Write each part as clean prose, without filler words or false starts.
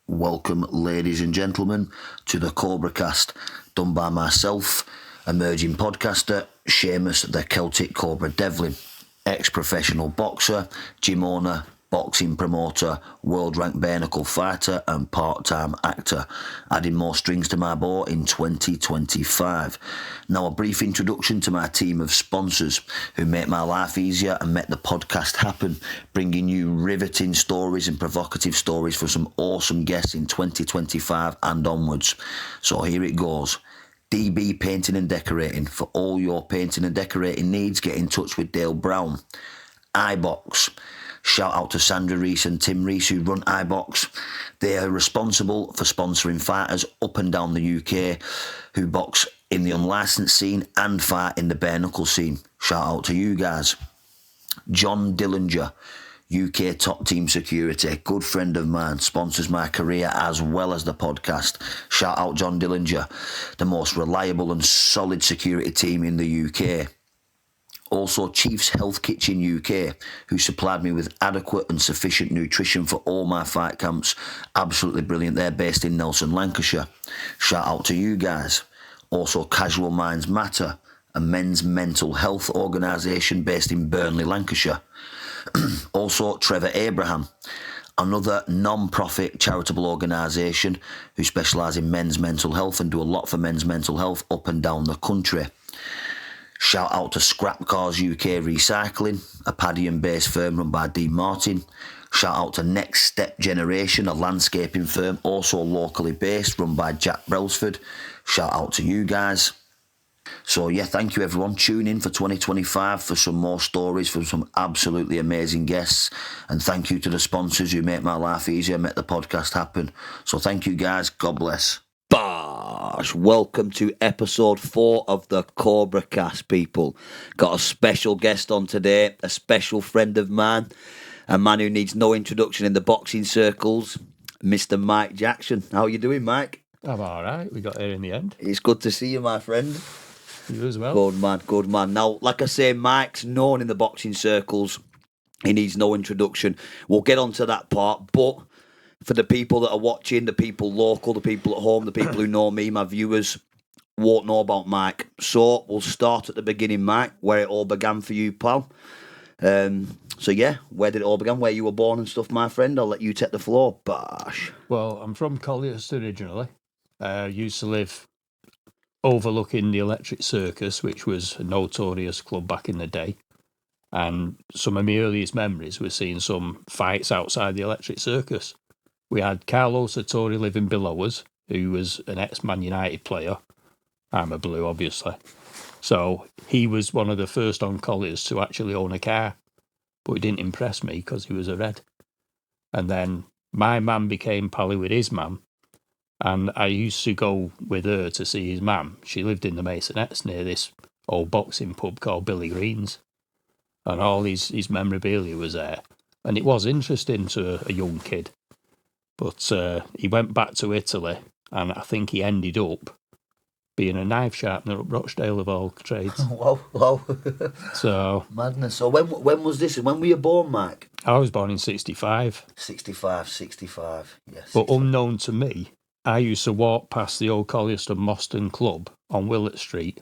Welcome, ladies and gentlemen, to the Cobra Cast, done by myself, emerging podcaster, Seamus the Celtic Cobra Devlin, ex-professional boxer, gym owner, boxing promoter, world-ranked bare-knuckle fighter and part-time actor, adding more strings to my bow in 2025. Now a brief introduction to my team of sponsors who make my life easier and make the podcast happen, bringing you riveting stories and provocative stories for some awesome guests in 2025 and onwards. So here it goes. DB Painting and Decorating. For all your painting and decorating needs, get in touch with Dale Brown. iBox. Shout out to Sandra Reese and Tim Reese who run iBox. They are responsible for sponsoring fighters up and down the UK who box in the unlicensed scene and fight in the bare knuckle scene. Shout out to you guys. John Dillinger, UK top team security, good friend of mine, sponsors my career as well as the podcast. Shout out John Dillinger, the most reliable and solid security team in the UK. Also, Chiefs Health Kitchen UK, who supplied me with adequate and sufficient nutrition for all my fight camps. Absolutely brilliant. They're based in Nelson, Lancashire. Shout out to you guys. Also, Casual Minds Matter, a men's mental health organisation based in Burnley, Lancashire. Also, Trevor Abraham, another non-profit charitable organisation who specialise in men's mental health and do a lot for men's mental health up and down the country. Shout out to Scrap Cars UK Recycling, a Paddy and Base firm run by Dean Martin. Shout out to Next Step Generation, a landscaping firm also locally based, run by Jack Brailsford. Shout out to you guys. So yeah, thank you everyone. Tune in for 2025 for some more stories from some absolutely amazing guests. And thank you to the sponsors who make my life easier, make the podcast happen. So thank you guys. God bless. Bosh! Welcome to episode 4 of the Cobra Cast, people. Got a special guest on today, a special friend of mine, a man who needs no introduction in the boxing circles, Mr. Mike Jackson. How are you doing, Mike? I'm all right. We got there in the end. It's good to see you, my friend. You as well. Good man, good man. Now, like I say, Mike's known in the boxing circles. He needs no introduction. We'll get on to that part, but for the people that are watching, the people local, the people at home, the people who know me, my viewers, won't know about Mike. So we'll start at the beginning, Mike, where it all began for you, pal. So yeah, where did it all begin? Where you were born and stuff, my friend? I'll let you take the floor. Bosh. Well, I'm from Colliers originally. Used to live overlooking the Electric Circus, which was a notorious club back in the day. And some of my earliest memories were seeing some fights outside the Electric Circus. We had Carlo Sartori living below us, who was an ex-Man United player. I'm a Blue, obviously. So he was one of the first on Colliers to actually own a car. But he didn't impress me because he was a red. And then my mum became pally with his mum. And I used to go with her to see his mum. She lived in the Masonettes near this old boxing pub called Billy Green's. And all his memorabilia was there. And it was interesting to a young kid. But he went back to Italy, and I think he ended up being a knife sharpener up Rochdale of all trades. Wow. So Madness. So when was this? When were you born, Mike? I was born in 65. 65. Yes. But unknown to me, I used to walk past the old Collieston Moston Club on Willett Street,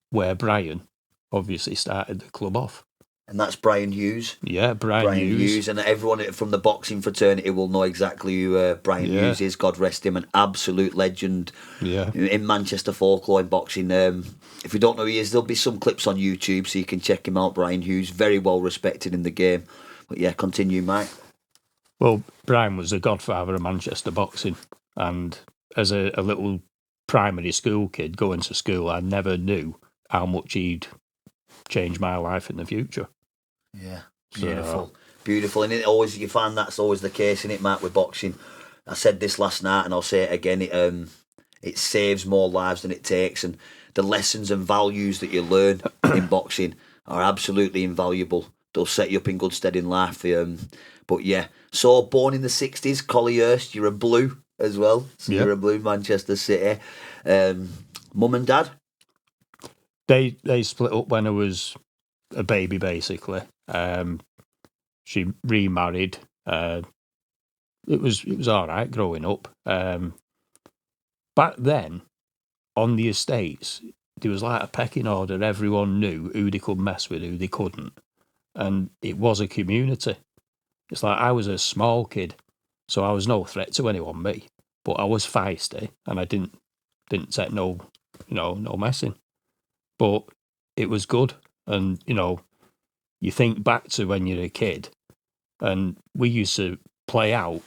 where Brian obviously started the club off. And that's Brian Hughes. Yeah, Brian Hughes. And everyone from the boxing fraternity will know exactly who Brian Hughes is. God rest him, an absolute legend in Manchester folklore in boxing. If you don't know who he is, there'll be some clips on YouTube so you can check him out. Brian Hughes, very well respected in the game. But yeah, continue, Mike. Well, Brian was the godfather of Manchester boxing. And as a little primary school kid going to school, I never knew how much he'd change my life in the future. Yeah, beautiful. And you find that's always the case, isn't it, Matt, with boxing? I said this last night, and I'll say it again. It saves more lives than it takes, and the lessons and values that you learn in boxing are absolutely invaluable. They'll set you up in good stead in life. But yeah, so born in the 60s, Collyhurst, you're a Blue as well. So you're a Blue, Manchester City. Mum and Dad? They split up when I was a baby, basically. She remarried. it was all right growing up. Back then, on the estates, there was like a pecking order. Everyone knew who they could mess with, who they couldn't, and it was a community. It's like I was a small kid, so I was no threat to anyone, me. But I was feisty, and I didn't take no messing. But it was good, and you think back to when you're a kid, and we used to play out,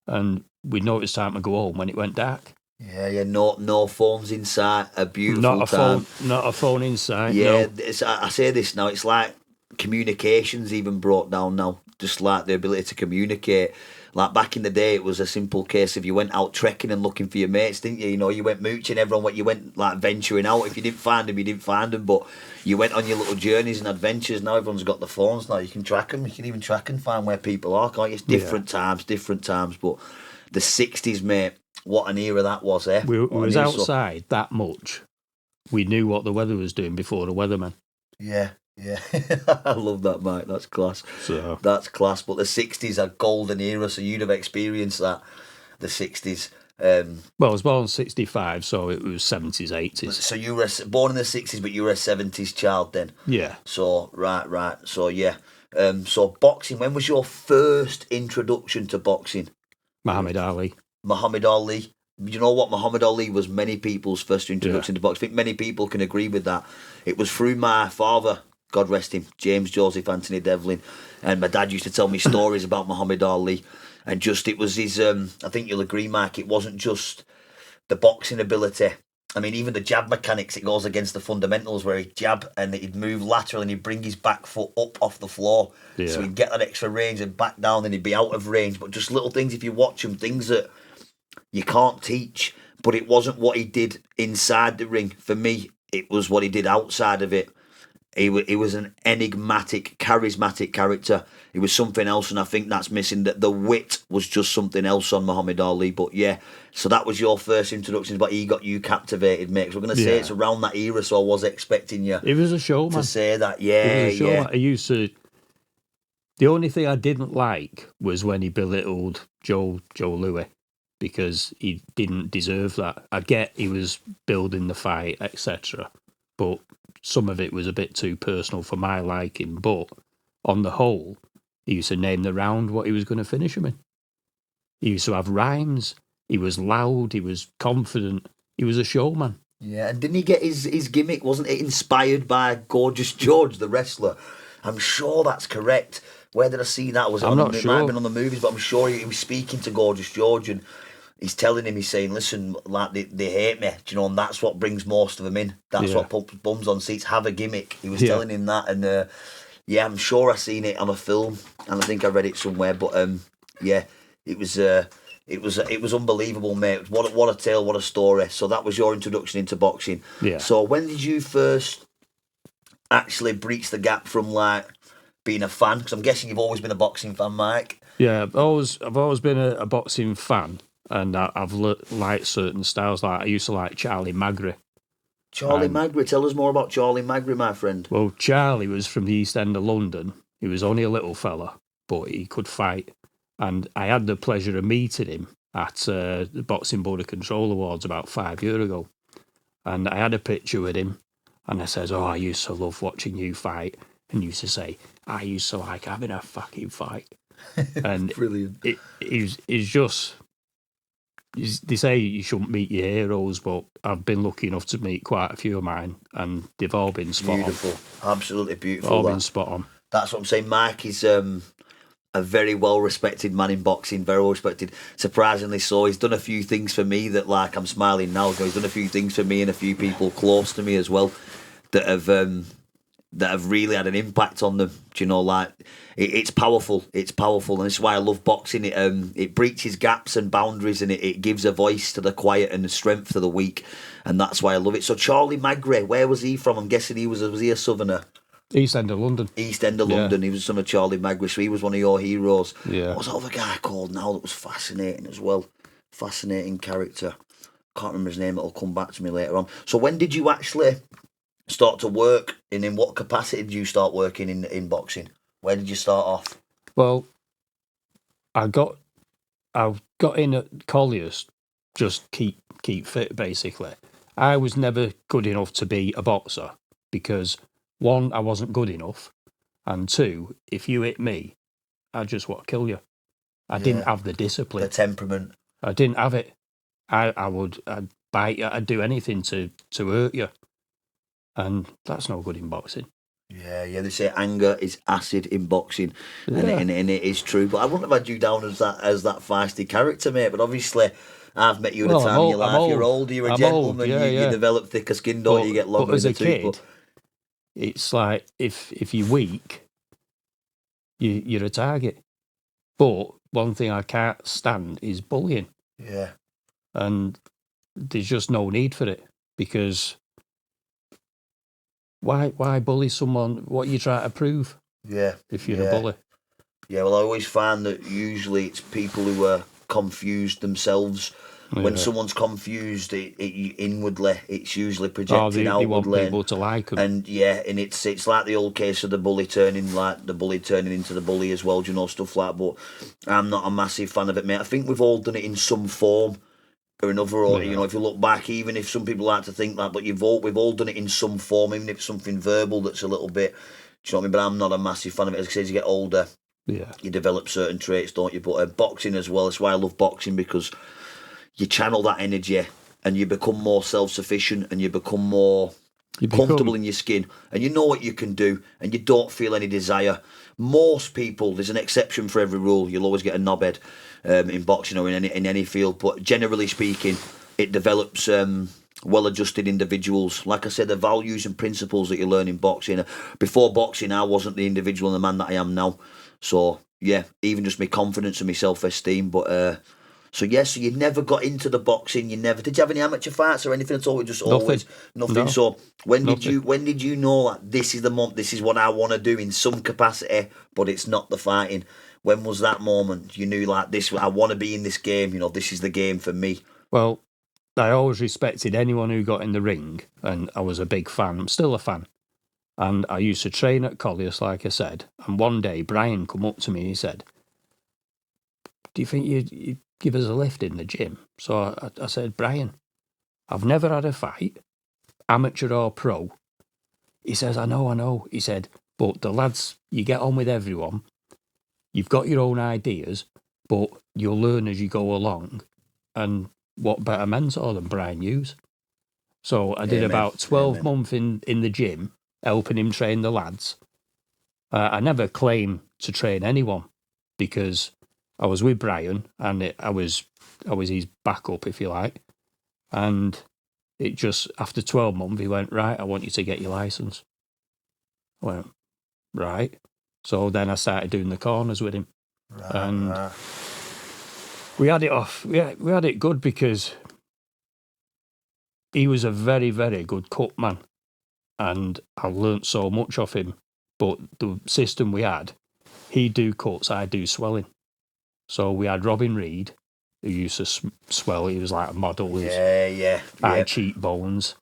and we'd know it was time to go home when it went dark. Yeah. No phones inside. A beautiful time. Not a phone in sight. Yeah, No. I say this now. It's like communications even brought down now. Just like the ability to communicate. Like back in the day, it was a simple case of you went out trekking and looking for your mates, didn't you? You went mooching. You went like venturing out. If you didn't find them, you didn't find them. But you went on your little journeys and adventures. Now everyone's got the phones. Now you can track them. You can even track and find where people are. Can't you? It's different times. But the '60s, mate. What an era that was, eh? We was outside that much. We knew what the weather was doing before the weatherman. Yeah. I love that, Mike. That's class. So That's class. But the '60s are golden era, so you'd have experienced that. The '60s. Well, I was born in '65, so it was '70s, '80s. So you were born in the '60s, but you were a '70s child then. Yeah. So right. So yeah. So boxing. When was your first introduction to boxing? Muhammad Ali. Muhammad Ali. You know what? Muhammad Ali was many people's first introduction to boxing. I think many people can agree with that. It was through my father, God rest him, James Joseph Anthony Devlin, and my dad used to tell me stories about Muhammad Ali, and just it was his. I think you'll agree, Mike. It wasn't just the boxing ability. I mean, even the jab mechanics, it goes against the fundamentals where he'd jab and he'd move lateral and he'd bring his back foot up off the floor. Yeah. So he'd get that extra range and back down and he'd be out of range. But just little things, if you watch him, things that you can't teach. But it wasn't what he did inside the ring. For me, it was what he did outside of it. He was an enigmatic, charismatic character. He was something else, and I think that's missing. That the wit was just something else on Muhammad Ali. But yeah, so that was your first introductions, but he got you captivated, mate. 'Cause we're going to say it's around that era, so I was expecting you. It was a show, man. To say that, yeah, It was a show, yeah. man. I used to. The only thing I didn't like was when he belittled Joe Louis, because he didn't deserve that. I get he was building the fight, etc., but some of it was a bit too personal for my liking. But on the whole, he used to name the round what he was going to finish him in. He used to have rhymes. He was loud. He was confident. He was a showman. Yeah, and didn't he get his gimmick? Wasn't it inspired by Gorgeous George, the wrestler? I'm sure that's correct. Where did I see that? Was it I'm on not It sure. might have been on the movies, but I'm sure he was speaking to Gorgeous George and he's telling him, he's saying, listen, like they hate me, do you know, and that's what brings most of them in. That's what puts bums on seats. Have a gimmick. He was telling him that, and yeah, I'm sure I seen it on a film, and I think I read it somewhere. But yeah, it was unbelievable, mate. What a tale, what a story. So that was your introduction into boxing. Yeah. So when did you first actually breach the gap from like being a fan? Because I'm guessing you've always been a boxing fan, Mike. Yeah, I've always been a boxing fan, and I've liked certain styles. Like I used to like Charlie Magri. Charlie Magri, tell us more about Charlie Magri, my friend. Well, Charlie was from the East End of London. He was only a little fella, but he could fight. And I had the pleasure of meeting him at the Boxing Board of Control Awards about 5 years ago. And I had a picture with him, and I says, I used to love watching you fight. And he used to say, I used to like having a fucking fight. And Brilliant. He's just... They say you shouldn't meet your heroes, but I've been lucky enough to meet quite a few of mine, and they've all been spot Beautiful. on. Absolutely beautiful. All been spot on. That's what I'm saying. Mike is a very well-respected man in boxing, very well-respected. Surprisingly so. He's done a few things for me that, like, I'm smiling now. He's done a few things for me and a few people close to me as well that have really had an impact on them. Do you know, like, it's powerful. It's powerful, and this is why I love boxing. It breaches gaps and boundaries, and it gives a voice to the quiet and the strength to the weak, and that's why I love it. So Charlie Magri, where was he from? I'm guessing was he a southerner? East End of London. East End of London. He was son of Charlie Magri, so he was one of your heroes. Yeah. What was that other guy called now that was fascinating as well? Fascinating character. Can't remember his name. It'll come back to me later on. So when did you actually start to work, and in what capacity did you start working in boxing? Where did you start off? Well, I got I got in at Collier's, just keep fit, basically. I was never good enough to be a boxer because, one, I wasn't good enough, and two, if you hit me, I just want to kill you. I didn't have the discipline. The temperament. I didn't have it. I'd bite you. I'd do anything to hurt you, and that's no good in boxing. Yeah, they say anger is acid in boxing, Yeah. and it is true. But I wouldn't have had you down as that feisty character, mate. But obviously, I've met you at a time in your life. You're older, you're a gentleman. You develop thicker skin, don't you? You get longer but as in a the tooth. kid, it's like if you're weak, you're a target. But one thing I can't stand is bullying. Yeah. And there's just no need for it, because why bully someone? What are you trying to prove? Yeah. If you're a bully. Yeah, well, I always find that usually it's people who are confused themselves. When someone's confused, it inwardly, it's usually projected outwardly. They want people to like them. And it's like the old case of the bully turning into the bully as well, stuff like that. But I'm not a massive fan of it, mate. I think we've all done it in some form or another, or if you look back, even if some people like to think that, but we've all done it in some form, even if it's something verbal that's a little bit, do you know what I mean? But I'm not a massive fan of it. As I say, as you get older, you develop certain traits, don't you? But boxing as well. That's why I love boxing, because you channel that energy and you become more self-sufficient and you become more comfortable in your skin, and you know what you can do, and you don't feel any desire. Most people, there's an exception for every rule. You'll always get a knobhead in boxing or in any field, but generally speaking, it develops well-adjusted individuals. Like I said, the values and principles that you learn in boxing. Before boxing, I wasn't the individual and the man that I am now. So yeah, even just my confidence and my self-esteem. But so you never got into the boxing. Did you have any amateur fights or anything at all? Just always nothing. No. So when did you know that this is the month? This is what I want to do in some capacity, but it's not the fighting. When was that moment you knew, like, this? I want to be in this game. This is the game for me. Well, I always respected anyone who got in the ring, and I was a big fan. I'm still a fan. And I used to train at Collier's, like I said. And one day, Brian come up to me and he said, "Do you think you'd give us a lift in the gym?" So I said, "Brian, I've never had a fight, amateur or pro." He says, I know. He said, "But the lads, you get on with everyone. You've got your own ideas, but you'll learn as you go along." And what better mentor than Brian Hughes? So I did about 12 months in the gym, helping him train the lads. I never claimed to train anyone, because I was with Brian, and I was his backup, if you like. And it just, after 12 months, he went, "Right, I want you to get your licence." I went, "Right." So then I started doing the corners with him. We had it off. We had it good, because he was a very, very good cut man, and I learnt so much off him. But the system we had, he'd do cuts, I'd do swelling. So we had Robin Reed, who used to swell. He was like a model. High cheekbones.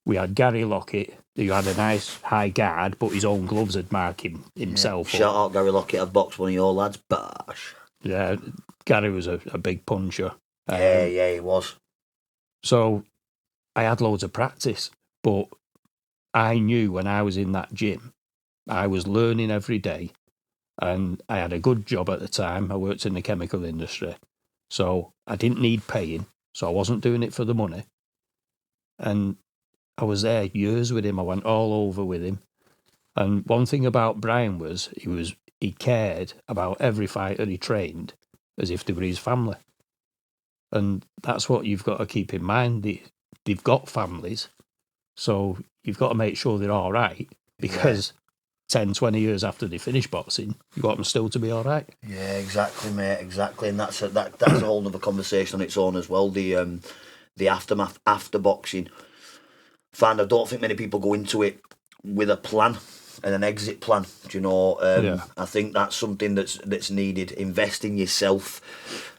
We had Gary Lockett, who had a nice high guard, but his own gloves would mark himself. Shout out Gary Lockett. I've boxed one of your lads. Bash. Yeah, Gary was a big puncher. He was. So I had loads of practice, but I knew when I was in that gym, I was learning every day, and I had a good job at the time. I worked in the chemical industry, so I didn't need paying, so I wasn't doing it for the money. And I was there years with him. I went all over with him. And one thing about Brian was he cared about every fighter he trained as if they were his family. And that's what you've got to keep in mind. They've got families, so you've got to make sure they're all right, because 10, 20 years after they finish boxing, you want them still to be all right. Yeah, exactly, mate, exactly. And that's a whole other conversation on its own as well, the aftermath after boxing. I don't think many people go into it with a plan and an exit plan. Do you know? I think that's something that's needed. Invest in yourself.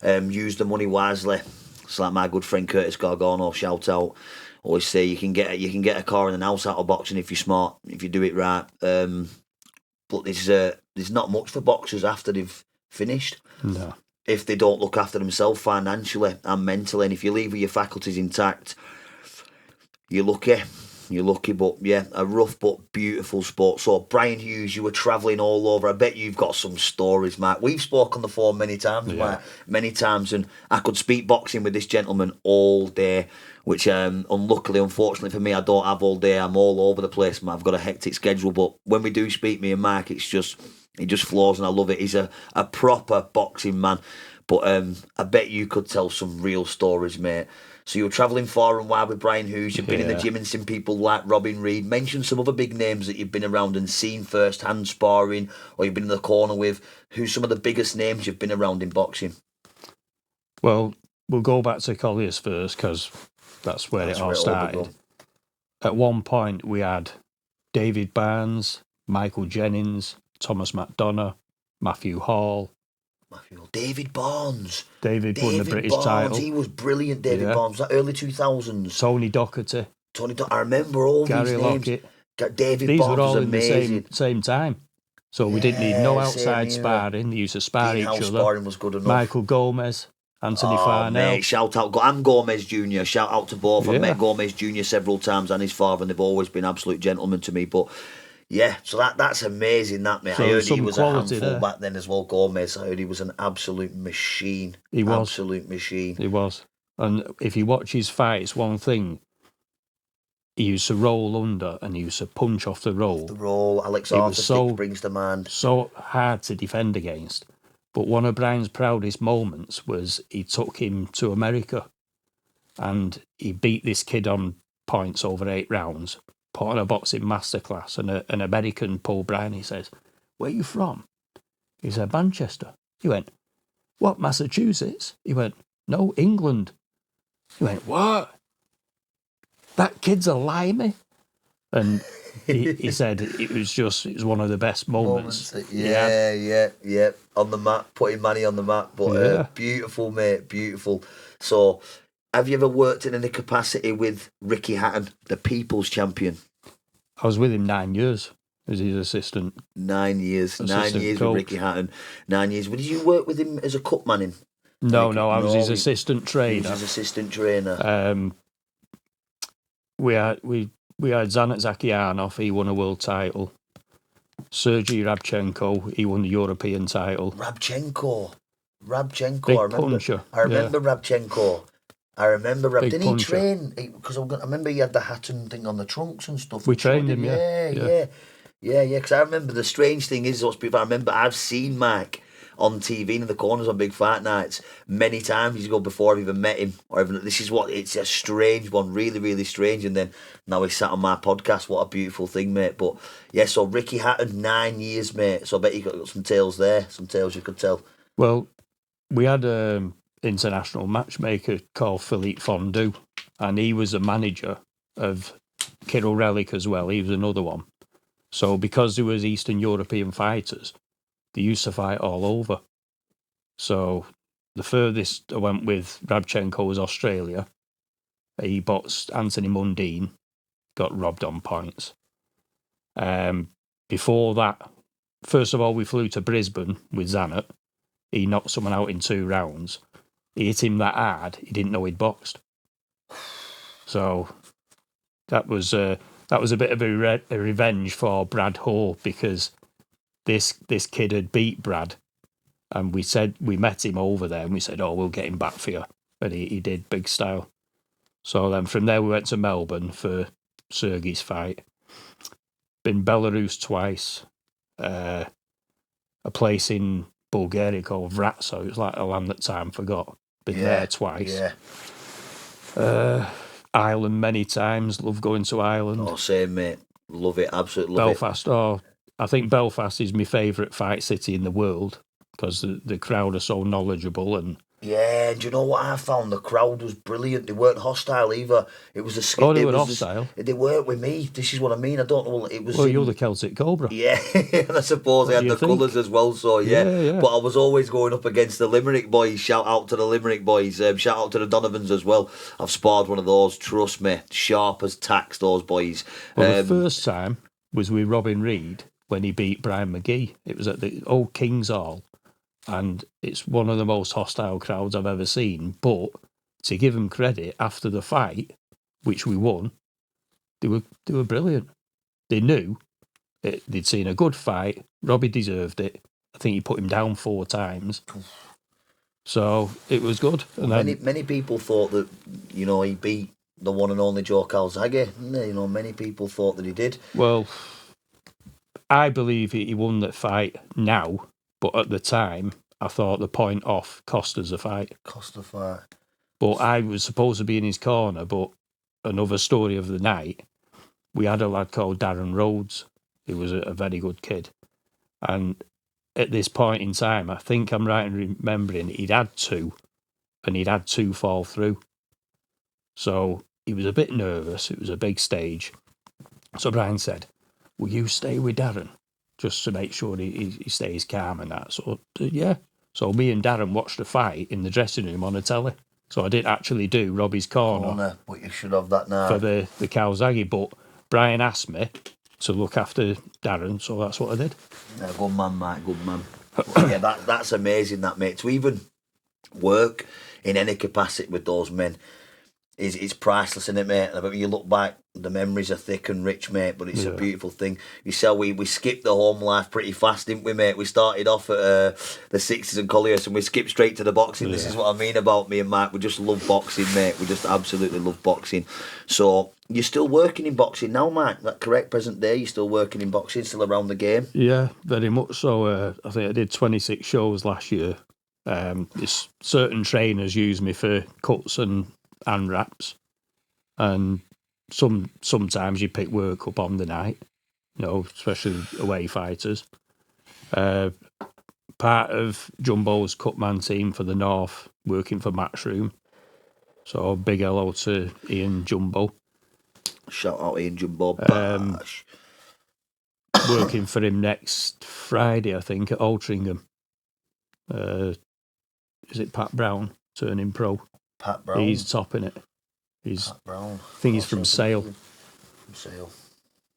Use the money wisely. It's like my good friend Curtis Gargano, shout out, always say you can get a car and an house out of boxing if you're smart, if you do it right. But there's not much for boxers after they've finished. No. if they don't look after themselves financially and mentally. And if you leave with your faculties intact, you're lucky. You're lucky, but yeah, a rough but beautiful sport. So, Brian Hughes, you were travelling all over. I bet you've got some stories, Mike. We've spoken on the phone many times, Mike, many times, and I could speak boxing with this gentleman all day, which unfortunately for me, I don't have all day. I'm all over the place, Mike. I've got a hectic schedule, but when we do speak, me and Mike, it just flows, and I love it. He's a proper boxing man. But I bet you could tell some real stories, mate. So you were travelling far and wide with Brian Hughes. You've been in the gym and seen people like Robin Reid. Mention some other big names that you've been around and seen first-hand sparring, or you've been in the corner with. Who's some of the biggest names you've been around in boxing? Well, we'll go back to Colliers first, because that's where it all started. At one point, we had David Barnes, Michael Jennings, Thomas McDonough, Matthew Hall. David Barnes. David won the British title. He was brilliant, David Barnes. Was that early 2000s? Tony Docherty. I remember all Gary these names. Lockett. David These Barnes were all was in amazing. the same time. So we didn't need no outside sparring. They used to spar each other. Sparring was good enough. Michael Gomez, Anthony Farnell. Mate, shout out. And Gomez Jr. Shout out to both. I've met Gomez Jr. several times and his father, and they've always been absolute gentlemen to me. But yeah, so that's amazing, that, mate. So I heard he was a handful back then as well, Gomez. I heard he was an absolute machine. He was. Absolute machine. He was. And if you watch his fights, one thing, he used to roll under and he used to punch off the roll. The roll, Alex Arthur brings to mind. So hard to defend against. But one of Brian's proudest moments was he took him to America and he beat this kid on points over 8 rounds. Put on a boxing masterclass, and an American, Paul Bryan, he says, "Where are you from?" He said, "Manchester." He went, "What, Massachusetts?" He went, "No, England." He went, "What? That kid's a limey." And he said it was one of the best moments. Yeah. On the map, putting money on the map. But beautiful, mate, beautiful. So, have you ever worked in any capacity with Ricky Hatton, the People's Champion? I was with him 9 years as his assistant. 9 years. 9 years with Ricky Hatton. 9 years. Did you work with him as a cup man in? No, I was his assistant trainer. He was his assistant trainer. We had Zanat Zakyanov, he won a world title. Sergei Rabchenko, he won the European title. Rabchenko. Big puncher. I remember Rabchenko. Didn't he train? Because I remember he had the Hatton thing on the trunks and stuff. We trained him, yeah. Because I remember the strange thing is, I remember I've seen Mike on TV in the corners on big fight nights many times. He's go before I've even met him, or even it's a strange one, really, really strange. And then now he's sat on my podcast. What a beautiful thing, mate. But yeah, so Ricky Hatton, 9 years, mate. So I bet you got some tales there, some tales you could tell. Well, we had international matchmaker called Philippe Fondue, and he was a manager of Kirill Relic as well. He was another one. So because there was Eastern European fighters, they used to fight all over. So the furthest I went with Rabchenko was Australia. He boxed Anthony Mundine, got robbed on points. Before that, first of all, we flew to Brisbane with Zanat. He knocked someone out in 2 rounds. He hit him that hard, he didn't know he'd boxed. So that was a bit of a revenge for Brad Hoare, because this kid had beat Brad, and we met him over there and we said, "Oh, we'll get him back for you," and he did, big style. So then from there we went to Melbourne for Sergei's fight. Been Belarus twice, a place in Bulgaria called Vratsa. It was like a land that time forgot. Been there twice. Yeah. Ireland many times. Love going to Ireland. Oh, same, mate. Love it. Absolutely love Belfast. I think Belfast is my favourite fight city in the world, because the crowd are so knowledgeable. And yeah, and do you know what I found? The crowd was brilliant. They weren't hostile either. It was a Oh, they were hostile? They weren't with me. This is what I mean. I don't know. It was. Well, you're the Celtic Cobra. Yeah, and I suppose I had the colours as well. So yeah. But I was always going up against the Limerick boys. Shout out to the Limerick boys. Shout out to the Donovans as well. I've sparred one of those. Trust me, sharp as tacks. Those boys. Well, the first time was with Robin Reid when he beat Brian McGee. It was at the old King's Hall and it's one of the most hostile crowds I've ever seen. But to give them credit, after the fight, which we won, they were brilliant. They knew they'd seen a good fight. Robbie deserved it. I think he put him down 4 times. So it was good. And many people thought that, he beat the one and only Joe Calzaghe. Many people thought that he did. Well, I believe he won that fight now, but at the time, I thought the point off cost us a fight. But I was supposed to be in his corner, but another story of the night, we had a lad called Darren Rhodes, who was a very good kid. And at this point in time, I think I'm right in remembering he'd had 2, and he'd had 2 fall through. So he was a bit nervous. It was a big stage. So Brian said, will you stay with Darren? Just to make sure he stays calm and that. So, yeah. So me and Darren watched the fight in the dressing room on a telly. So I didn't actually do Robbie's corner. But you should have that now. For the Calzaghe. But Brian asked me to look after Darren, so that's what I did. Yeah, good man, Mike, good man. Yeah, that's amazing, that, mate. To even work in any capacity with those men it's priceless, isn't it, mate? And when you look back, the memories are thick and rich, mate, but it's a beautiful thing. You see, we skipped the home life pretty fast, didn't we, mate? We started off at the 60s and Colliers and we skipped straight to the boxing. This is what I mean about me and Mike. We just love boxing, mate. We just absolutely love boxing. So, you're still working in boxing now, Mike? That correct, present day? You're still working in boxing, still around the game? Yeah, very much so. I think I did 26 shows last year. This certain trainers use me for cuts and wraps, and sometimes you pick work up on the night, especially away fighters. Part of Jumbo's cutman team for the North, working for Matchroom. So big hello to Ian Jumbo. Shout out Ian Jumbo. Working for him next Friday, I think, at Altrincham. Is it Pat Brown turning pro? Pat Brown. He's topping it. Pat Brown. I think he's from Sale. From Sale.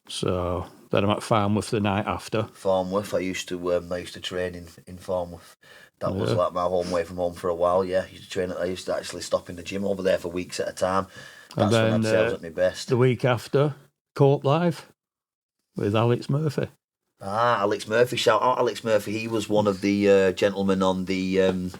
So then I'm at Farnworth the night after. Farnworth. I used to train in Farnworth. That was like my home away from home for a while. Yeah, I used to actually stop in the gym over there for weeks at a time. That's when I'd say I was at my best. The week after, Court Live with Alex Murphy. Alex Murphy. Shout out Alex Murphy. He was one of the gentlemen on the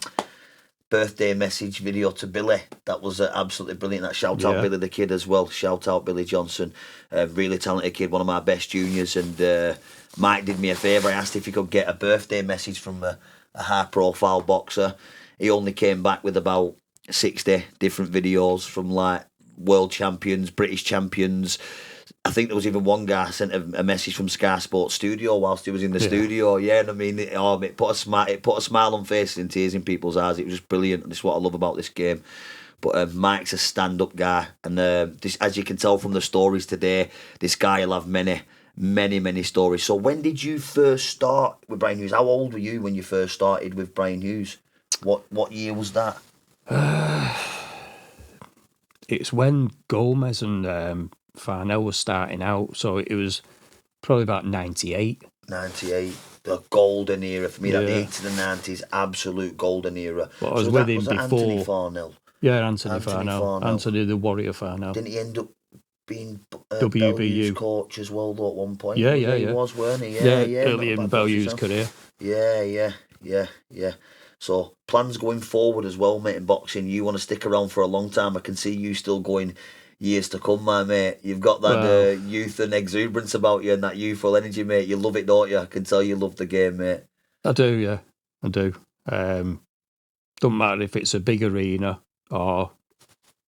birthday message video to Billy. That was absolutely brilliant. That shout out Billy the Kid as well. Shout out Billy Johnson. Really talented kid, one of my best juniors. And Mike did me a favour. I asked if he could get a birthday message from a high profile boxer. He only came back with about 60 different videos from like world champions, British champions. I think there was even one guy sent a message from Sky Sports Studio whilst he was in the studio. Yeah, and I mean, it put a smile on faces and tears in people's eyes. It was just brilliant. And this is what I love about this game. But Mike's a stand-up guy, and this, as you can tell from the stories today, this guy will have many, many stories. So when did you first start with Brian Hughes? How old were you when you first started with Brian Hughes? What year was that? It's when Gomez and Farnell was starting out, so it was probably about 98. 98, the golden era for me. That the 80s and 90s, absolute golden era. But I was with him before. Anthony Farnell. Yeah, Anthony Farnell. Anthony the Warrior Farnell. Didn't he end up being WBU coach as well though, at one point? Yeah. He was, weren't he? Yeah. Early in Bellew's career. Yeah. So plans going forward as well, mate, in boxing. You want to stick around for a long time. I can see you still going years to come, my mate. You've got that youth and exuberance about you and that youthful energy, mate. You love it, don't you? I can tell you love the game, mate. I do, yeah. I do. Don't matter if it's a big arena or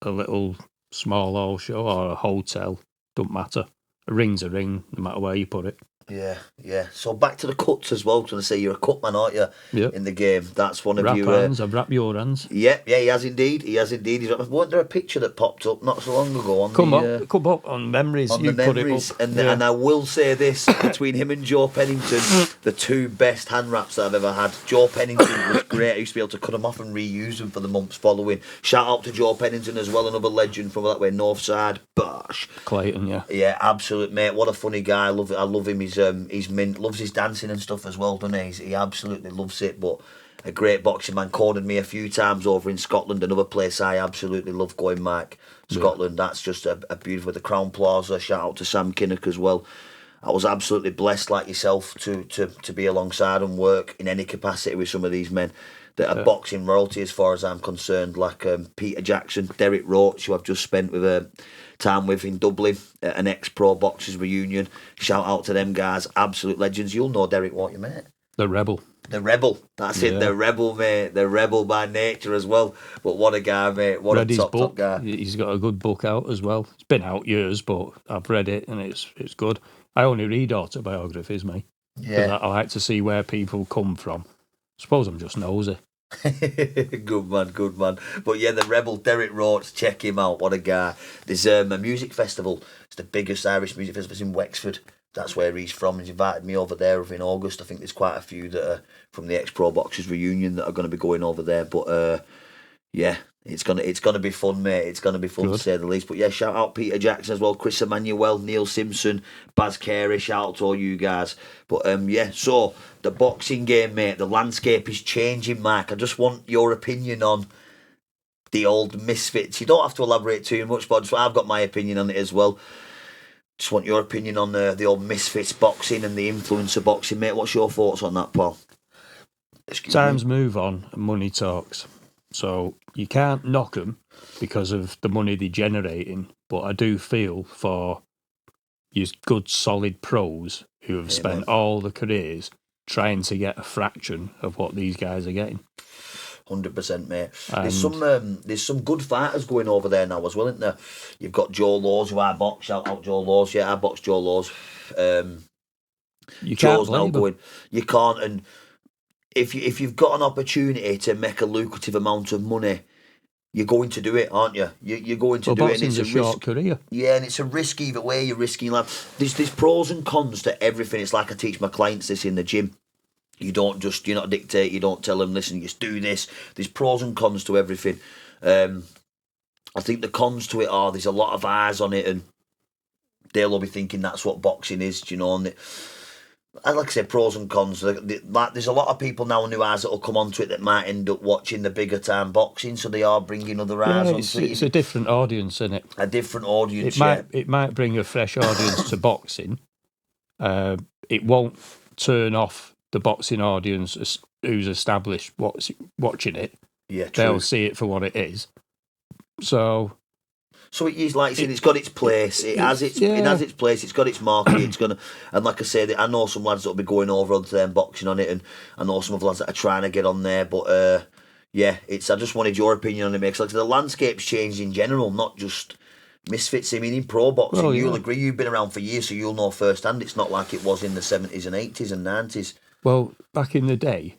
a little small hall show or a hotel. Don't matter. A ring's a ring, no matter where you put it. Yeah. So back to the cuts as well. I was going to say, you're a cut man, aren't you? Yep. In the game. That's one of Wrap your... hands, I've wrapped your hands. Yeah, he has indeed. Wasn't there a picture that popped up not so long ago on Come up on memories. On you the memories. Put it up. And I will say this, between him and Joe Pennington, the two best hand wraps that I've ever had. Joe Pennington was great. I used to be able to cut them off and reuse them for the months following. Shout out to Joe Pennington as well, another legend from that way, North Side. Bosh. Clayton, yeah. Yeah, absolute, mate. What a funny guy. I love him. He's mint. Loves his dancing and stuff as well, doesn't he? He absolutely loves it. But a great boxing man. Cornered me a few times over in Scotland, another place I absolutely love going, Mark. Scotland, that's just a beautiful, the Crown Plaza. Shout out to Sam Kinnock as well. I was absolutely blessed, like yourself, to be alongside and work in any capacity with some of these men that are boxing royalty, as far as I'm concerned, like Peter Jackson, Derek Roach, who I've just spent with time with in Dublin at an ex-pro boxers reunion. Shout out to them guys, absolute legends. You'll know Derek, won't you, mate? The Rebel. The Rebel, that's it. The Rebel, mate. The Rebel by nature as well. But what a guy, mate. What read a his top book. guy. He's got a good book out as well. It's been out years, but I've read it and it's good. I only read autobiographies, mate. Because I like to see where people come from. I suppose I'm just nosy. Good man. But yeah, the Rebel, Derek Roach, check him out. What a guy. There's a music festival. It's the biggest Irish music festival. It's in Wexford. That's where he's from. He's invited me over there in August. I think there's quite a few that are from the ex-pro boxers reunion that are going to be going over there. But yeah, it's gonna be fun, mate. It's gonna be fun to say the least. But yeah, shout out Peter Jackson as well, Chris Emmanuel, Neil Simpson, Baz Carey. Shout out to all you guys. But yeah, so the boxing game, mate. The landscape is changing, Mark. I just want your opinion on the old misfits. You don't have to elaborate too much, but I've got my opinion on it as well. Just want your opinion on the old misfits boxing and the influence of boxing, mate. What's your thoughts on that, Paul? Times move on and money talks. So you can't knock them because of the money they're generating. But I do feel for your good, solid pros who have spent all their careers trying to get a fraction of what these guys are getting. 100%, mate. There's some good fighters going over there now as well, isn't there? You've got Joe Laws, who I box. Shout out Joe Laws. Yeah, I box Joe Laws. You Joe's can't now blame going. You can't, and if you've got an opportunity to make a lucrative amount of money, you're going to do it, aren't you? You're going to do it. And it's a short career. Yeah, and it's a risk either way. You're risking life. There's pros and cons to everything. It's like I teach my clients this in the gym. You're not a dictator. You don't tell them, listen, just do this. There's pros and cons to everything. I think the cons to it are there's a lot of eyes on it, and they'll all be thinking that's what boxing is, do you know? And like I said, pros and cons. There's a lot of people now in new eyes that will come onto it that might end up watching the bigger time boxing, so they are bringing other eyes onto it. It's a different audience, isn't it? A different audience. It might bring a fresh audience to boxing. It won't turn off the boxing audience who's established watching it. Yeah, true. They'll see it for what it is. So it is, like you said, it's got its place. It has its place. It's got its market. And like I said, I know some lads that'll be going over onto them boxing on it, and I know some of the lads that are trying to get on there. But yeah, I just wanted your opinion on it, because like the landscape's changed in general, not just misfits. I mean, in pro boxing, you'll agree. You've been around for years, so you'll know firsthand. It's not like it was in the 70s and 80s and 90s. Well, back in the day,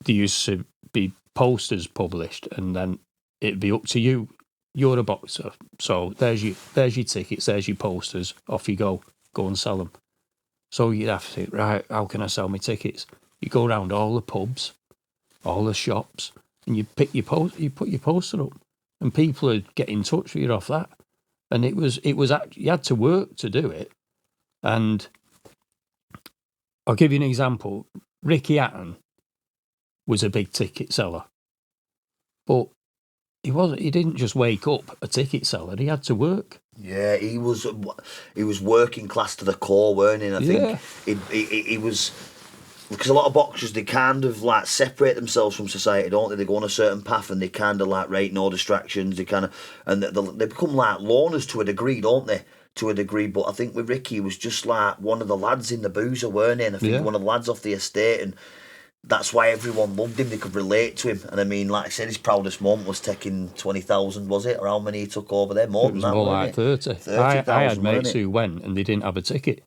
there used to be posters published, and then it'd be up to you. You're a boxer, so there's your tickets, there's your posters. Off you go and sell them. So you'd have to think, right, how can I sell my tickets? You go around all the pubs, all the shops, and you pick your you put your poster up, and people would get in touch with you off that. And it was you had to work to do it. And I'll give you an example. Ricky Hattons was a big ticket seller, but he didn't just wake up a ticket seller. He had to work. Yeah, he was working class to the core, weren't he? And I think he was, because a lot of boxers, they kind of like separate themselves from society, don't they? They go on a certain path and they kind of like, right, no distractions. They kind of, and they become like loners to a degree, don't they? To a degree, but I think with Ricky, he was just like one of the lads in the boozer, weren't he? And I think one of the lads off the estate, and that's why everyone loved him. They could relate to him. And I mean, like I said, his proudest moment was taking 20,000, was it? Or how many he took over there? More than that, more like 30. I had mates who went and they didn't have a ticket.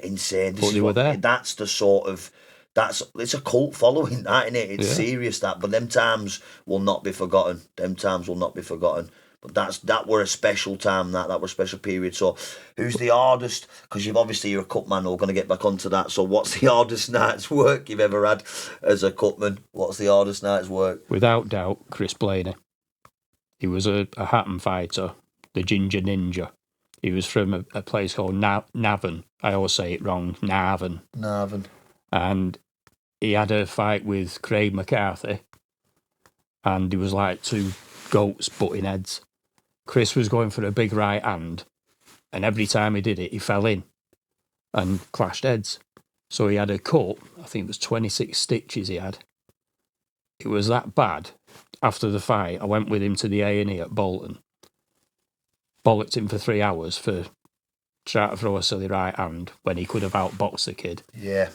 Insane. But they were there. That's the sort of... It's a cult following, that, isn't it? It's serious, that. But them times will not be forgotten. But that were a special time, that were a special period. So who's the hardest? Because you're a cutman, we're going to get back onto that. So what's the hardest night's work you've ever had as a cutman? What's the hardest night's work? Without doubt, Chris Blaney. He was a Hatton fighter, the Ginger Ninja. He was from a place called Navan. I always say it wrong, Navan. Navan. And he had a fight with Craig McCarthy, and there was like two goats butting heads. Chris was going for a big right hand, and every time he did it, he fell in and clashed heads. So he had a cut, I think it was 26 stitches he had. It was that bad. After the fight, I went with him to the A&E at Bolton. Bollocked him for 3 hours for trying to throw a silly right hand when he could have outboxed the kid. Yeah.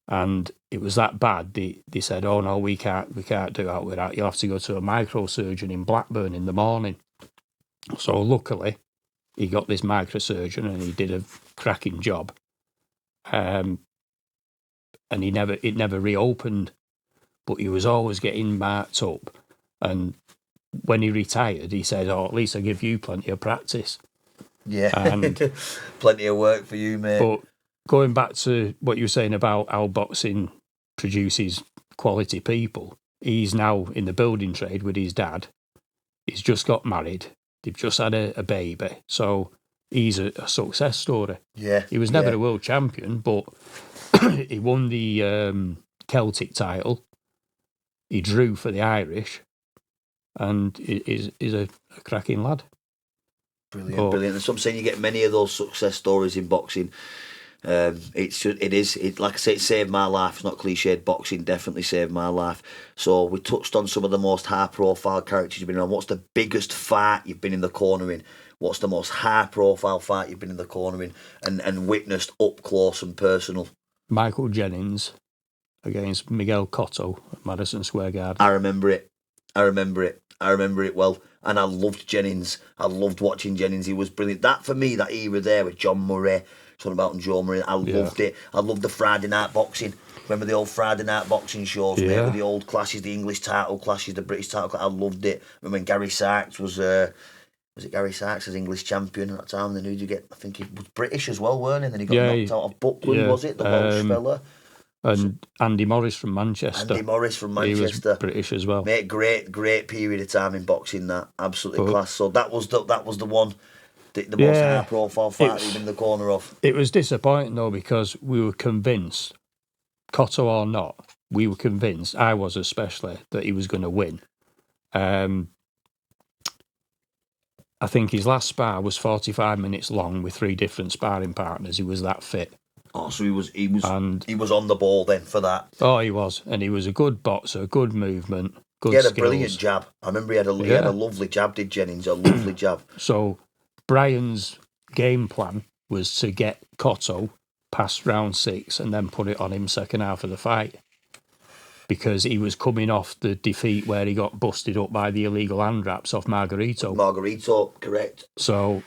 And it was that bad. They said, "Oh no, we can't do that with that. You'll have to go to a microsurgeon in Blackburn in the morning." So luckily, he got this microsurgeon and he did a cracking job. And it never reopened, but he was always getting marked up. And when he retired, he said, "Oh, at least I give you plenty of practice." Yeah. And plenty of work for you, mate. But going back to what you were saying about how boxing produces quality people, he's now in the building trade with his dad. He's just got married. They've just had a baby. So he's a success story. Yeah. He was never a world champion, but he won the Celtic title. He drew for the Irish, and he's a cracking lad. Brilliant. That's what I'm saying. You get many of those success stories in boxing. It like I say, it saved my life. It's not cliched. Boxing definitely saved my life. So we touched on some of the most high-profile characters you've been on. What's the biggest fight you've been in the corner in? What's the most high-profile fight you've been in the corner in and witnessed up close and personal? Michael Jennings against Miguel Cotto at Madison Square Garden. I remember it well. And I loved Jennings. I loved watching Jennings. He was brilliant. That, for me, that era there with John Murray, something about Joe Murray, I loved it. I loved the Friday night boxing. Remember the old Friday night boxing shows, mate, with the old clashes, the English title clashes, the British title clashes. I loved it. Remember when Gary Sykes was it Gary Sykes as English champion at that time? Then who did you get? I think he was British as well, weren't he? And then he got knocked out of Buckland, was it? The Welsh fella. And Andy Morris from Manchester. He was British as well. Mate, great period of time in boxing. That absolutely class. So that was the one, the most high profile fight you've been in the corner of. It was disappointing though, because we were convinced, Cotto or not, we were convinced, I was especially, that he was going to win. I think his last spar was 45 minutes long with 3 different sparring partners. He was that fit. Oh, so he was on the ball then for that. Oh, he was, and he was a good boxer, good movement, good. He had skills. A brilliant jab. I remember he had a lovely jab. Did Jennings a lovely jab? So Brian's game plan was to get Cotto past round 6 and then put it on him second half of the fight, because he was coming off the defeat where he got busted up by the illegal hand wraps off Margarito. Correct. So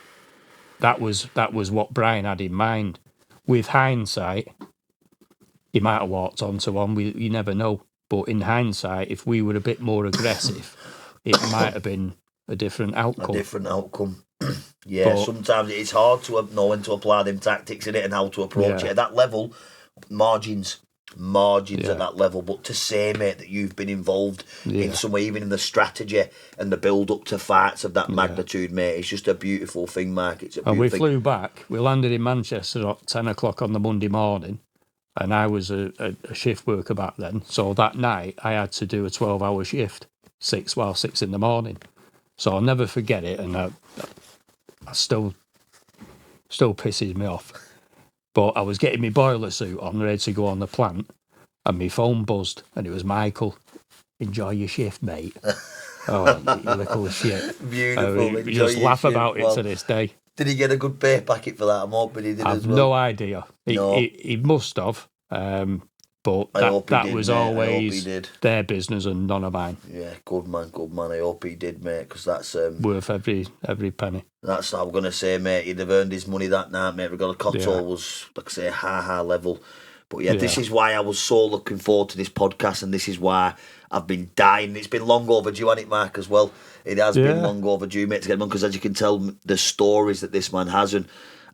that was what Brian had in mind. With hindsight, he might have walked onto one. You never know. But in hindsight, if we were a bit more aggressive, it might have been a different outcome. Sometimes it's hard to know when to apply them tactics in it and how to approach it. At that level, margins at that level. But to say, mate, that you've been involved in some way, even in the strategy and the build-up to fights of that magnitude, mate, it's just a beautiful thing, Mark. It's a beautiful thing. Flew back. We landed in Manchester at 10 o'clock on the Monday morning, and I was a shift worker back then. So that night, I had to do a 12-hour shift, 6 in the morning. So I'll never forget it, and I still pisses me off. But I was getting my boiler suit on, ready to go on the plant, and my phone buzzed, and it was Michael. "Enjoy your shift, mate." Oh, you little shit. Beautiful. We just laugh about it to this day. Did he get a good pay packet for that? I'm hoping he did as well. No idea. He must have. But that was always their business and none of mine. Yeah, good man. I hope he did, mate, because that's worth every penny. That's what I'm going to say, mate. He'd have earned his money that night, mate. Regardless, Cotto was, like I say, high level. But this is why I was so looking forward to this podcast, and this is why I've been dying. It's been long overdue, hasn't it, Mark, as well? It has been long overdue, mate, to get him on, because as you can tell, the stories that this man has, and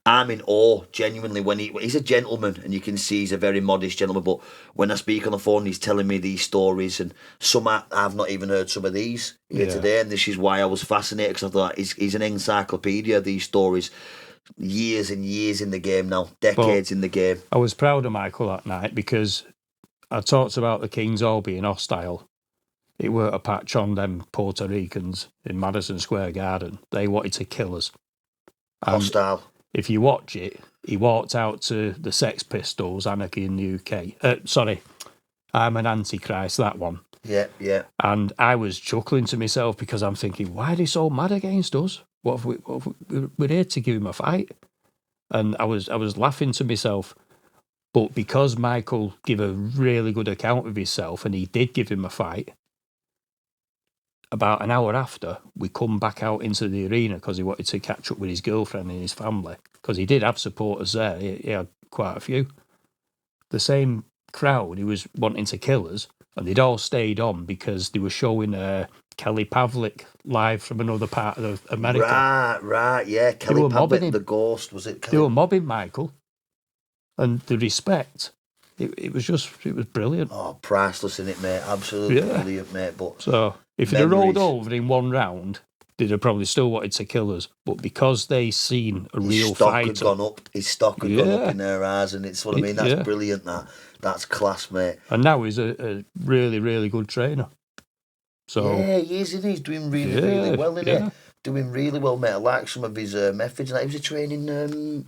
I'm in awe, genuinely, when he's a gentleman, and you can see he's a very modest gentleman, but when I speak on the phone, he's telling me these stories, and some I've not even heard some of these here today, and this is why I was fascinated, because I thought he's an encyclopedia, these stories. Years and years in the game now, decades in the game. I was proud of Michael that night, because I talked about the Kings all being hostile. It weren't a patch on them Puerto Ricans in Madison Square Garden. They wanted to kill us. And Hostile. if you watch it, he walked out to the Sex Pistols, Anarchy in the UK. Sorry, I'm an Antichrist, that one. Yeah, yeah. And I was chuckling to myself because I'm thinking, why are they so mad against us? We're here to give him a fight. And I was laughing to myself. But because Michael gave a really good account of himself and he did give him a fight, about an hour after, we come back out into the arena because he wanted to catch up with his girlfriend and his family, because he did have supporters there. He had quite a few. The same crowd who was wanting to kill us, and they'd all stayed on because they were showing Kelly Pavlik live from another part of America. Right, yeah. Kelly Pavlik, the ghost, was it? They were mobbing Michael, and the respect. It was brilliant. Oh, priceless, isn't it, mate? Absolutely brilliant, mate. But so if they'd rolled over in one round, they'd have probably still wanted to kill us. But because they seen a real fighter, his stock had gone up in their eyes, and it's what I mean. That's brilliant. That's class, mate. And now he's a really, really good trainer. So yeah, he is, isn't he? He's doing really well, isn't he? Doing really well, mate. I like some of his methods. He was training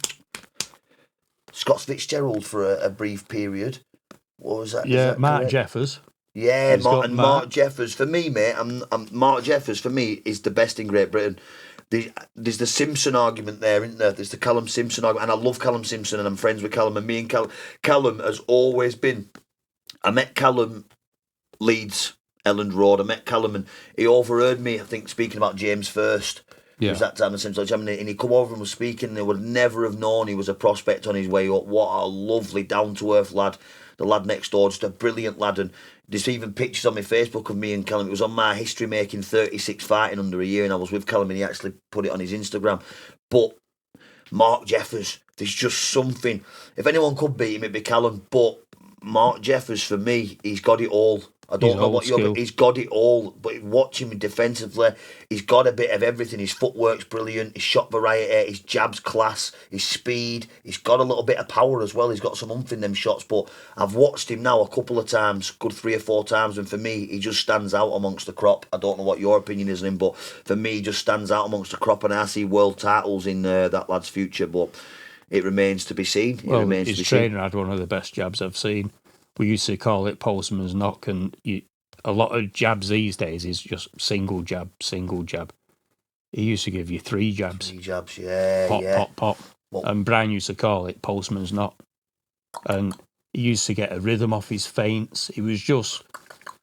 Scott Fitzgerald for a brief period. What was that? Yeah, Mark Jeffers. Yeah, Mark Jeffers. For me, mate, Mark Jeffers, for me, is the best in Great Britain. There's the Simpson argument there, isn't there? There's the Callum Simpson argument. And I love Callum Simpson, and I'm friends with Callum. And me and Callum has always been... I met Callum Leeds, Elland Road. I met Callum, and he overheard me, I think, speaking about James First. Yeah. It was that time of Simpson, and he come over and was speaking, and they would never have known he was a prospect on his way up. What a lovely, down-to-earth lad. The lad next door, just a brilliant lad. And there's even pictures on my Facebook of me and Callum. It was on my history making 36 fighting under a year, and I was with Callum, and he actually put it on his Instagram. But Mark Jeffers, there's just something. If anyone could beat him, it'd be Callum. But Mark Jeffers, for me, he's got it all. I don't know what he's got it all, but watch him defensively, he's got a bit of everything. His footwork's brilliant, his shot variety, his jab's class, his speed, he's got a little bit of power as well. He's got some oomph in them shots, but I've watched him now a couple of times, good 3 or 4 times, and for me, he just stands out amongst the crop. I don't know what your opinion is on him, but for me, he just stands out amongst the crop, and I see world titles in that lad's future, but it remains to be seen. His trainer had one of the best jabs I've seen. We used to call it postman's knock, and a lot of jabs these days is just single jab. He used to give you 3 jabs. 3 jabs, yeah. Pop. Well, and Brian used to call it postman's knock. And he used to get a rhythm off his feints. He was just...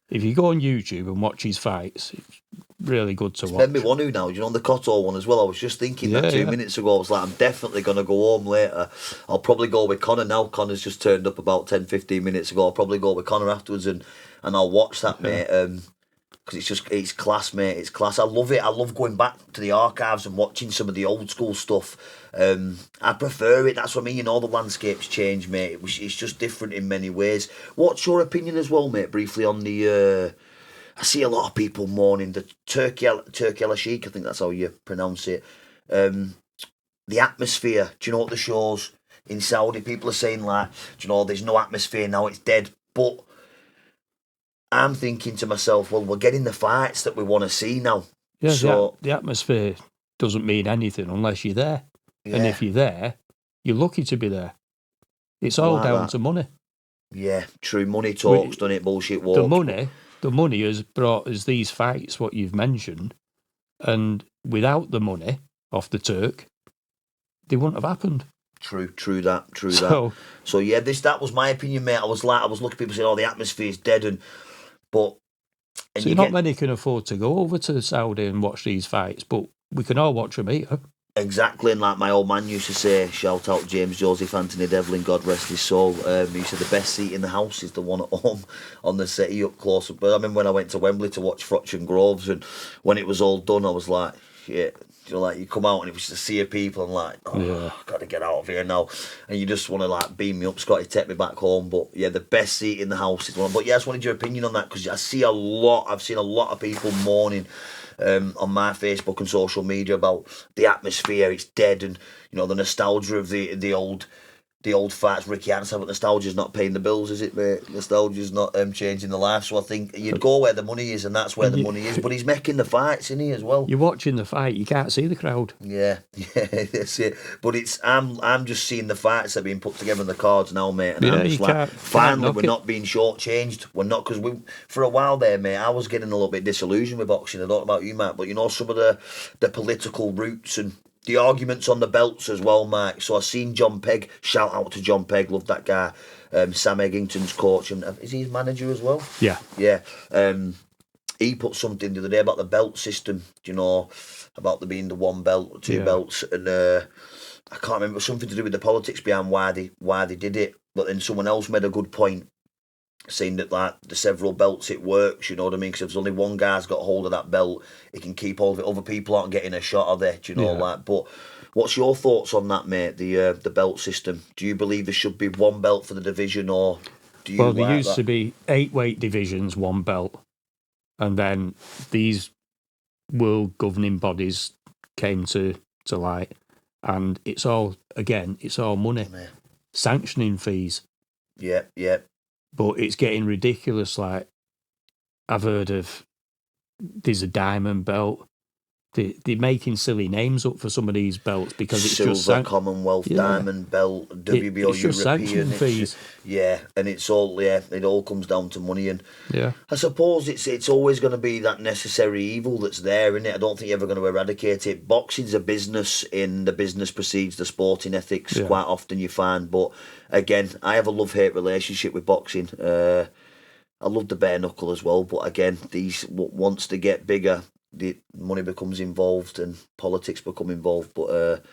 If you go on YouTube and watch his fights, it's really good to watch. Made me want to now, the Cotto one as well. I was just thinking that 2 minutes ago. I was like, I'm definitely going to go home later. I'll probably go with Connor now. Connor's just turned up about 10, 15 minutes ago. I'll probably go with Connor afterwards and I'll watch that, mate. Because it's class, mate. It's class. I love it. I love going back to the archives and watching some of the old school stuff. I prefer it. That's what I mean. The landscape's changed, mate. It's just different in many ways. What's your opinion as well, mate, briefly on the... I see a lot of people mourning the Turkey Sheik, I think that's how you pronounce it. The atmosphere. Do you know what the shows in Saudi? People are saying, like, there's no atmosphere now, it's dead. But I'm thinking to myself, well, we're getting the fights that we want to see now. Yeah, so the atmosphere doesn't mean anything unless you're there. Yeah. And if you're there, you're lucky to be there. It's all down to money. Yeah, true. Money talks, doesn't it? Bullshit walk. The money has brought us these fights, what you've mentioned, and without the money off the Turk, they wouldn't have happened. True that. So yeah, that was my opinion, mate. I was looking at people saying, the atmosphere's dead, but not many can afford to go over to Saudi and watch these fights, but we can all watch them here. Exactly, and like my old man used to say, shout out James Joseph Anthony Devlin, God rest his soul. He said the best seat in the house is the one at home on the settee up close. But I remember when I went to Wembley to watch Frochton Groves, and when it was all done, I was like, shit. You come out and it was just a sea of people, and like, I've got to get out of here now. And you just want to like beam me up, Scotty, take me back home. But yeah, the best seat in the house is the one. But yeah, I just wanted your opinion on that, because I've seen a lot of people mourning on my Facebook and social media about the atmosphere. It's dead, and the nostalgia of the the old farts Ricky Hattons have, but nostalgia's not paying the bills, is it, mate? Nostalgia's not changing the life. So I think you'd go where the money is, and that's where the money is. But he's making the fights, isn't he, as well? You're watching the fight, you can't see the crowd. Yeah, that's it. But I'm just seeing the fights that are being put together in the cards now, mate. And I'm just like, finally, we're not being shortchanged. We're not, because for a while there, mate, I was getting a little bit disillusioned with boxing. I don't know about you, Matt, but you know, some of the political roots and the arguments on the belts as well, Mike. So I seen John Pegg. Shout out to John Pegg, love that guy. Sam Eggington's coach, and is he his manager as well? Yeah. He put something the other day about the belt system. You know, about there being the one belt or two belts, and I can't remember, something to do with the politics behind why they did it. But then someone else made a good point, saying that like the several belts, it works, you know what I mean? Because if there's only one guy's got hold of that belt, he can keep hold of it. Other people aren't getting a shot of it, you know, like. But what's your thoughts on that, mate? The belt system. Do you believe there should be one belt for the division, or do you? Well, there used to be 8 weight divisions, one belt, and then these world governing bodies came to light, and it's all money, sanctioning fees. Yeah. But it's getting ridiculous. Like, I've heard of, there's a diamond belt. They're making silly names up for some of these belts because it's Silver, just Commonwealth, diamond belt, WBO, it's just sanction fees. And it's all it all comes down to money. And I suppose it's always going to be that necessary evil that's there, isn't it? I don't think you're ever going to eradicate it. Boxing's a business, in the business precedes the sporting ethics. Quite often you find, but again, I have a love-hate relationship with boxing. I love the bare knuckle as well, but again, once they get bigger, the money becomes involved and politics become involved. But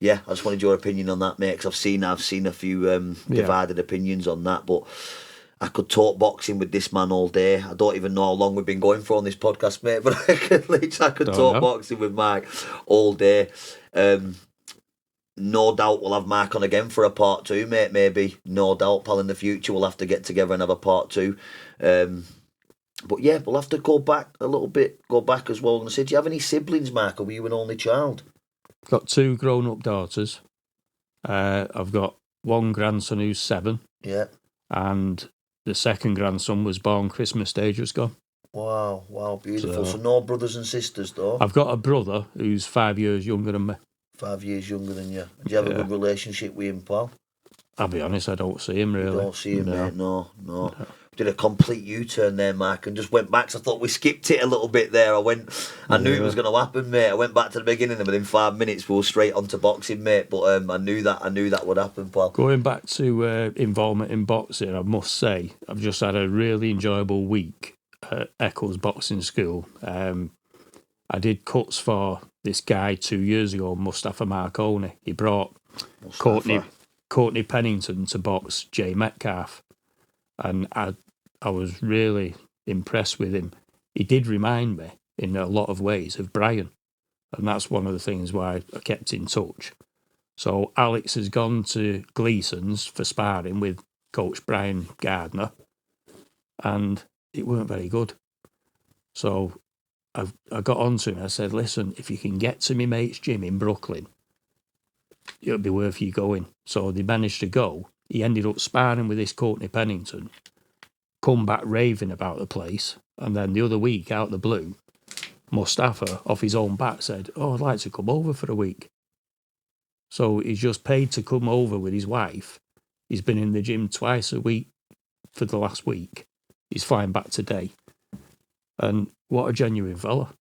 I just wanted your opinion on that, mate, because I've seen a few divided opinions on that. But I could talk boxing with this man all day. I don't even know how long we've been going for on this podcast, mate, but I could talk boxing with Mark all day. No doubt we'll have Mark on again for a part 2, mate, maybe. No doubt, pal, in the future we'll have to get together and have a part 2. But yeah, we'll have to go back a little bit, as well. And say, do you have any siblings, Mark, or were you an only child? I've got 2 grown-up daughters. I've got one grandson who's 7. Yeah. And the second grandson was born Christmas Day, just gone. Wow, beautiful. So no brothers and sisters, though? I've got a brother who's 5 years younger than me. 5 years younger than you. Do you have a good relationship with him, pal? I'll be honest, I don't see him, really. You don't see him, mate? No. Did a complete U-turn there, Mark, and just went back. So I thought we skipped it a little bit there. I knew it was going to happen, mate. I went back to the beginning, and within 5 minutes we were straight onto boxing, mate. But I knew that would happen, pal. Going back to involvement in boxing, I must say I've just had a really enjoyable week at Eccles Boxing School. I did cuts for this guy 2 years ago, Mustafa Marconi. He brought Courtney Pennington to box Jay Metcalf, and I was really impressed with him. He did remind me in a lot of ways of Brian, and that's one of the things why I kept in touch. So Alex has gone to Gleason's for sparring with Coach Brian Gardner, and it weren't very good. So I got on to him and I said, listen, if you can get to me mate's gym in Brooklyn, it'll be worth you going. So they managed to go. He ended up sparring with this Courtney Pennington, come back raving about the place, and then the other week, out of the blue, Mustafa, off his own bat, said, I'd like to come over for a week. So he's just paid to come over with his wife. He's been in the gym twice a week for the last week. He's flying back today. And what a genuine fella.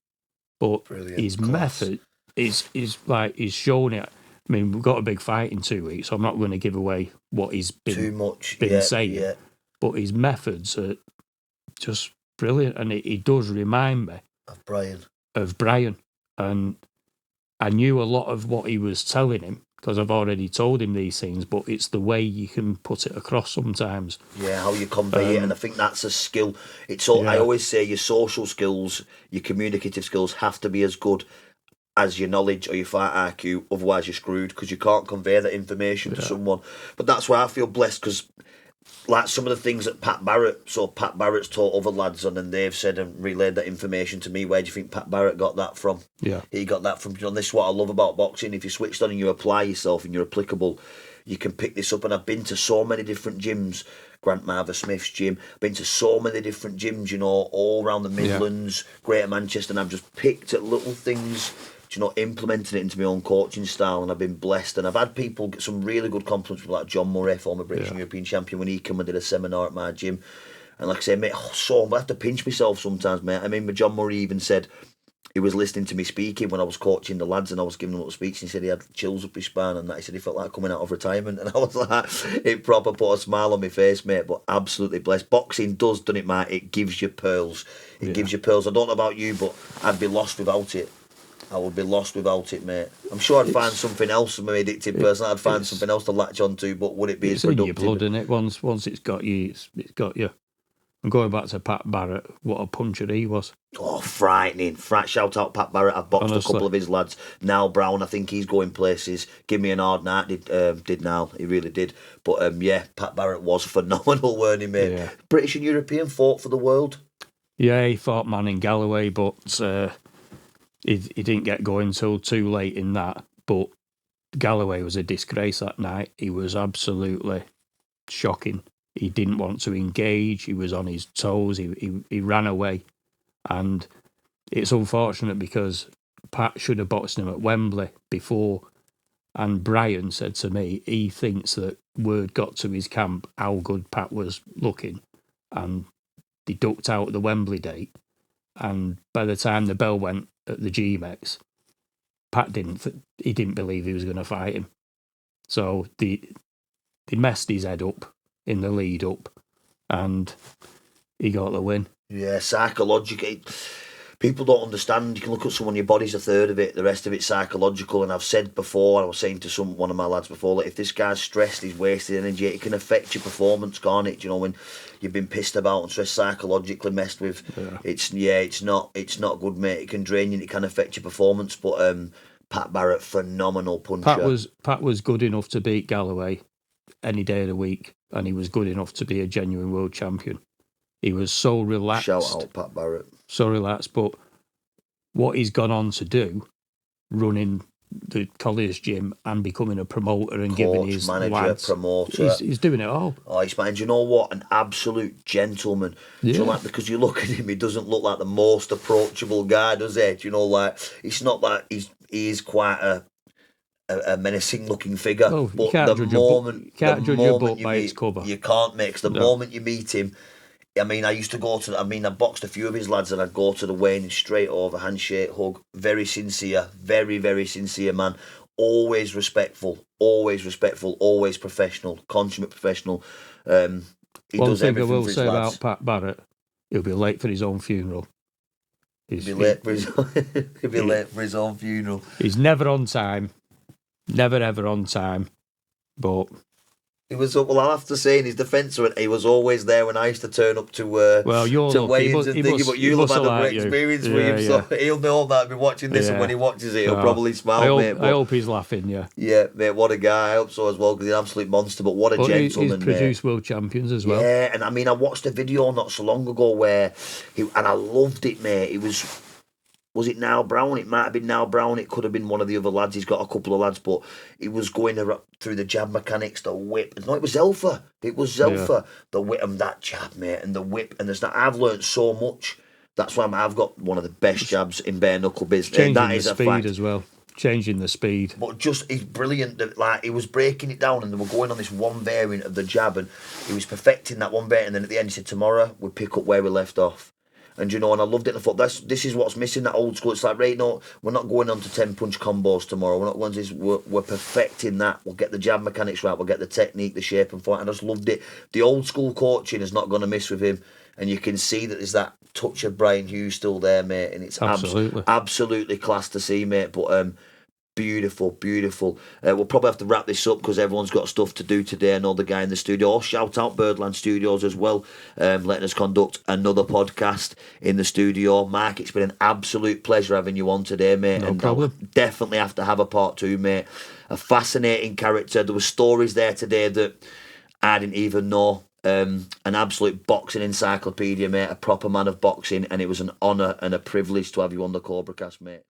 But brilliant, his method is like, he's shown it. I mean, we've got a big fight in 2 weeks, so I'm not going to give away what he's been, too much been saying. Yeah. But his methods are just brilliant, and he does remind me of Brian. And I knew a lot of what he was telling him because I've already told him these things, but it's the way you can put it across sometimes. Yeah, how you convey it, and I think that's a skill. It's all. I always say your social skills, your communicative skills have to be as good as your knowledge or your fight IQ, otherwise you're screwed because you can't convey that information to someone. But that's why I feel blessed, because like some of the things that Pat Barrett's taught other lads on, and they've said and relayed that information to me. Where do you think Pat Barrett got that from? Yeah. He got that from, this is what I love about boxing. If you're switched on and you apply yourself and you're applicable, you can pick this up. And I've been to so many different gyms, Grant Marver Smith's gym, been to so many different gyms, all around the Midlands, Greater Manchester, and I've just picked at little things, implementing it into my own coaching style, and I've been blessed. And I've had people get some really good compliments, like John Murray, former British and European champion, when he came and did a seminar at my gym. And like I say, mate, I have to pinch myself sometimes, mate. I mean, John Murray even said he was listening to me speaking when I was coaching the lads, and I was giving them a little speech, and he said he had chills up his spine, and that he said he felt like coming out of retirement. And I was like, it proper put a smile on my face, mate. But absolutely blessed. Boxing doesn't it, mate? It gives you pearls. It gives you pearls. I don't know about you, but I'd be lost without it. I would be lost without it, mate. I'm sure I'd find something else. I'm an addicted person. I'd find something else to latch onto, but would it be as productive? It's in your blood, isn't it? Once it's got you, it's got you. And going back to Pat Barrett, what a puncher he was. Oh, frightening. Shout out Pat Barrett. I've boxed a couple of his lads. Niall Brown, I think he's going places. Give me an hard night, did Niall. He really did. But Pat Barrett was phenomenal, weren't he, mate? Yeah. British and European, fought for the world. Yeah, he fought Manning Galloway, but he didn't get going until too late in that. But Galloway was a disgrace that night. He was absolutely shocking. He didn't want to engage. He was on his toes. He ran away. And it's unfortunate because Pat should have boxed him at Wembley before. And Brian said to me, he thinks that word got to his camp how good Pat was looking. And they ducked out the Wembley date. And by the time the bell went at the GMX, Pat didn't believe he was going to fight him. So they messed his head up in the lead up, and he got the win. Yeah, psychologically, people don't understand. You can look at someone, your body's a third of it, the rest of it's psychological. And I've said before, I was saying to one of my lads before, that if this guy's stressed, he's wasted energy, it can affect your performance, can't it? When you've been pissed about and stressed, psychologically messed with, it's not good, mate. It can drain you and it can affect your performance. But Pat Barrett, phenomenal puncher. Pat was good enough to beat Galloway any day of the week, and he was good enough to be a genuine world champion. He was so relaxed. Shout out Pat Barrett. So relaxed, but what he's gone on to do, running the Colliers gym and becoming a promoter and giving his manager, lads, promoter. He's doing it all. Oh, he's fine. Do you know what? An absolute gentleman. Yeah. So, because you look at him, he doesn't look like the most approachable guy, does he? It's not like he is quite a menacing looking figure. Oh, but the moment you book by its cover. You can't mix. The moment you meet him, I mean, I boxed a few of his lads, and I'd go to the weigh-in straight over, handshake, hug. Very sincere, very, very sincere man. Always respectful, always professional, consummate professional. One thing I will say about Pat Barrett, he'll be late for his own funeral. He'll be late for his own funeral. He's never on time. Never ever on time. But he was, well, I'll have to say in his defence, he was always there when I used to turn up to weigh-ins and thinking, but you'll have had a great experience with him, so he'll know that I've been watching this, and when he watches it, he'll probably smile, mate. I hope he's laughing, yeah. Yeah, mate, what a guy. I hope so as well, because he's an absolute monster, but what a gentleman, he's produced world champions as well. Yeah, and I mean, I watched a video not so long ago where, and I loved it, mate. It was it Niall Brown? It might have been Niall Brown. It could have been one of the other lads. He's got a couple of lads, but he was going through the jab mechanics, the whip. No, it was Zelfa. Yeah. The whip and that jab, mate, and the whip. And I've learnt so much. That's why I've got one of the best jabs in bare knuckle business. Changing that the is speed a fact. As well. Changing the speed. But he's brilliant. He was breaking it down, and they were going on this one variant of the jab, and he was perfecting that one variant. And then at the end, he said, "Tomorrow we pick up where we left off." And and I loved it. And I thought, this is what's missing, that old school. It's like, right, no, we're not going on to 10-punch combos tomorrow. We're not going to we're perfecting that. We'll get the jab mechanics right. We'll get the technique, the shape and fight. I just loved it. The old school coaching is not going to miss with him. And you can see that there's that touch of Brian Hughes still there, mate. And it's absolutely class to see, mate. But beautiful. We'll probably have to wrap this up because everyone's got stuff to do today. I know the guy in the studio. Shout out Birdland Studios as well, letting us conduct another podcast in the studio. Mark, it's been an absolute pleasure having you on today, mate. No problem. I'll definitely have to have a part 2, mate. A fascinating character. There were stories there today that I didn't even know. an absolute boxing encyclopedia, mate, a proper man of boxing, and it was an honour and a privilege to have you on the CobraCast, mate.